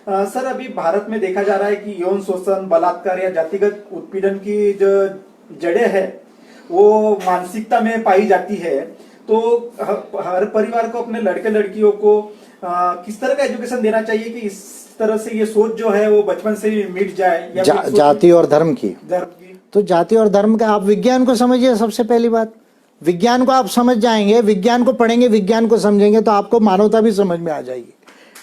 Sir, अभी भारत में देखा जा रहा है कि यौन शोषण, बलात्कार या जातिगत उत्पीड़न की जो जड़ें है वो मानसिकता में पाई जाती है। तो हर परिवार को अपने लड़के लड़कियों को किस तरह का एजुकेशन देना चाहिए कि इस तरह से ये सोच जो है वो बचपन से ही मिट जाए, या जाति और धर्म की तो जाति और धर्म का आप विज्ञान को समझिए। सबसे पहली बात, विज्ञान को आप समझ जाएंगे, विज्ञान को पढ़ेंगे, विज्ञान को समझेंगे तो आपको मानवता भी समझ में आ जाएगी।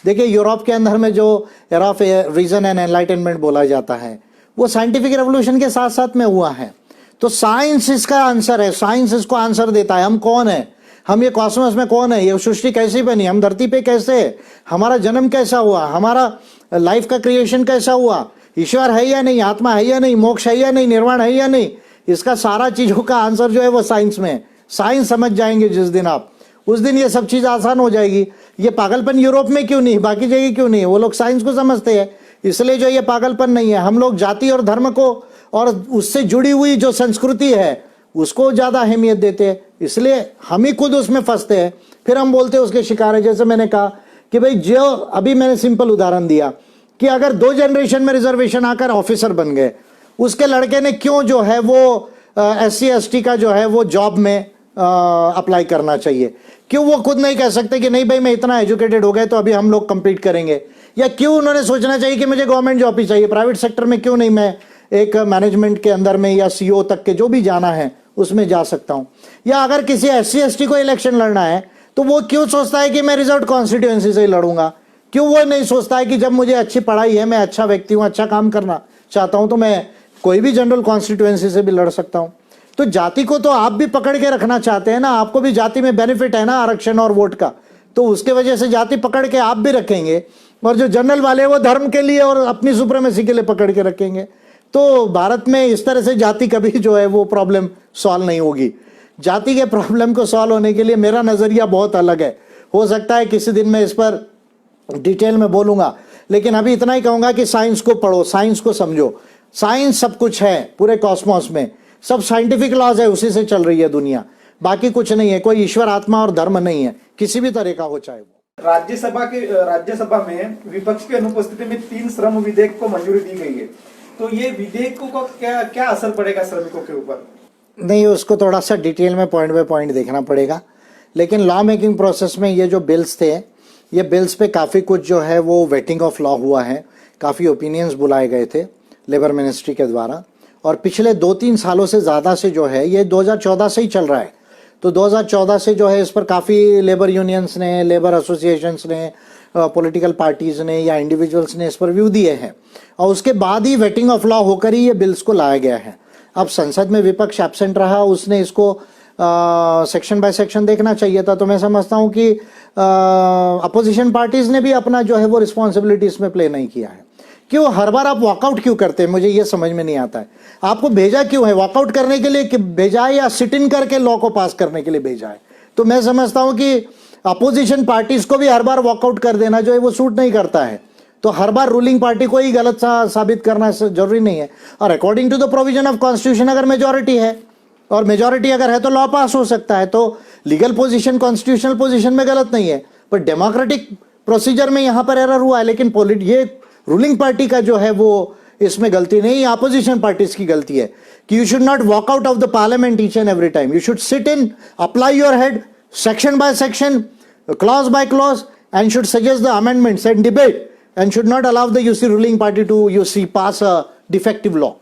देखिए, यूरोप के अंदर में जो era of reason and enlightenment बोला जाता है वो साइंटिफिक रेवोल्यूशन के साथ साथ में हुआ है। तो साइंस इसका आंसर है, साइंस इसको आंसर देता है। हम कौन है, हम ये कॉस्मोस में कौन है, ये सृष्टि कैसी बनी, हम धरती पे कैसे, हमारा जन्म कैसा हुआ, हमारा लाइफ का क्रिएशन कैसा हुआ, ईश्वर है या नहीं, आत्मा है या नहीं, मोक्ष है या नहीं, निर्वाण है या नहीं, इसका सारा चीजों का आंसर जो है वो साइंस में है। साइंस समझ जाएंगे जिस दिन आप, उस दिन ये सब चीज आसान हो जाएगी। ये पागलपन यूरोप में क्यों नहीं, बाकी जगह क्यों नहीं, वो लोग साइंस को समझते हैं, इसलिए जो ये पागलपन नहीं है। हम लोग जाति और धर्म को और उससे जुड़ी हुई जो संस्कृति है उसको ज्यादा अहमियत देते हैं, इसलिए हम ही खुद उसमें फंसते हैं, फिर हम बोलते हैं उसके शिकार है। जैसे मैंने कहा कि भाई, जो अभी मैंने सिंपल उदाहरण दिया कि अगर 2 जनरेशन में रिजर्वेशन आकर ऑफिसर बन गए, उसके लड़के ने क्यों जो है वो SC ST का जो है वो जॉब में अप्लाई करना चाहिए, क्यों वो खुद नहीं कह सकते कि नहीं भाई मैं इतना एजुकेटेड हो गए तो अभी हम लोग कम्पीट करेंगे, या क्यों उन्होंने सोचना चाहिए कि मुझे गवर्नमेंट जॉब ही चाहिए, प्राइवेट सेक्टर में क्यों नहीं मैं एक मैनेजमेंट के अंदर में या CEO तक के जो भी जाना है उसमें जा सकता हूं। या अगर किसी SC ST को इलेक्शन लड़ना है तो वो क्यों सोचता है कि मैं रिजर्व कॉन्स्टिट्यूएंसी से ही लड़ूंगा, क्यों वो नहीं सोचता है कि जब मुझे अच्छी पढ़ाई है, मैं अच्छा व्यक्ति हूं, अच्छा काम करना चाहता हूं, तो मैं कोई भी जनरल कॉन्स्टिट्यूएंसी से भी लड़ सकता हूं। तो जाति को तो आप भी पकड़ के रखना चाहते हैं ना, आपको भी जाति में बेनिफिट है ना आरक्षण और वोट का, तो उसके वजह से जाति पकड़ के आप भी रखेंगे, और जो जनरल वाले वो धर्म के लिए और अपनी सुप्रीमेसी के लिए पकड़ के रखेंगे। तो भारत में इस तरह से जाति कभी जो है वो प्रॉब्लम सॉल्व नहीं होगी। जाति के प्रॉब्लम को सॉल्व होने के लिए मेरा नजरिया बहुत अलग है। हो सकता है किसी दिन मैं इस पर डिटेल में बोलूंगा, लेकिन अभी इतना ही कहूंगा कि साइंस को पढ़ो, साइंस को समझो। साइंस सब कुछ है पूरे कॉस्मोस में, सब साइंटिफिक लॉज है, उसी से चल रही है दुनिया, बाकी कुछ नहीं है। कोई ईश्वर, आत्मा और धर्म नहीं है, किसी भी तरह का हो चाहे वो। राज्यसभा में विपक्ष की अनुपस्थिति में 3 श्रम विधेयक को मंजूरी दी गई है, तो ये विधेयकों का क्या असर पड़ेगा श्रमिकों के ऊपर? नहीं, उसको थोड़ा सा डिटेल में पॉइंट बाय पॉइंट देखना पड़ेगा, लेकिन लॉ मेकिंग प्रोसेस में ये जो बिल्स थे, ये बिल्स पे काफ़ी कुछ जो है वो वेटिंग ऑफ लॉ हुआ है, काफ़ी ओपिनियंस बुलाए गए थे लेबर मिनिस्ट्री के द्वारा, और पिछले 2-3 सालों से ज़्यादा से जो है ये 2014 से ही चल रहा है। तो 2014 से जो है इस पर काफ़ी लेबर यूनियंस ने, लेबर एसोसिएशंस ने, पॉलिटिकल पार्टीज़ ने या इंडिविजुअल्स ने इस पर व्यू दिए हैं, और उसके बाद ही वेटिंग ऑफ लॉ होकर ही ये बिल्स को लाया गया है। अब संसद में विपक्ष एब्सेंट रहा, उसने इसको सेक्शन बाय सेक्शन देखना चाहिए था। तो मैं समझता हूँ कि अपोजिशन पार्टीज़ ने भी अपना जो है वो रिस्पॉन्सिबिलिटी इसमें प्ले नहीं किया है। क्यों हर बार आप वॉकआउट क्यों करते हैं, मुझे ये समझ में नहीं आता है। आपको भेजा क्यों है, वॉकआउट करने के लिए भेजा है या सिट इन करके लॉ को पास करने के लिए भेजा है? तो मैं समझता हूं कि अपोजिशन पार्टीज को भी हर बार वॉकआउट कर देना जो है वो सूट नहीं करता है। तो हर बार रूलिंग पार्टी को ही गलत साबित करना जरूरी नहीं है। और according to the provision of constitution अगर मेजोरिटी है, और मेजोरिटी अगर है तो लॉ पास हो सकता है। तो लीगल पोजीशन कॉन्स्टिट्यूशनल पोजीशन में गलत नहीं है, पर डेमोक्रेटिक प्रोसीजर में यहां पर एरर हुआ है। लेकिन ये रूलिंग पार्टी का जो है वो इसमें गलती नहीं, अपोजिशन पार्टीज की गलती है कि you should not walk out of the parliament each and every time. You should sit in, apply your head section by section, clause by clause, and should suggest the amendments and debate, and should not allow the ruling party to pass a defective law.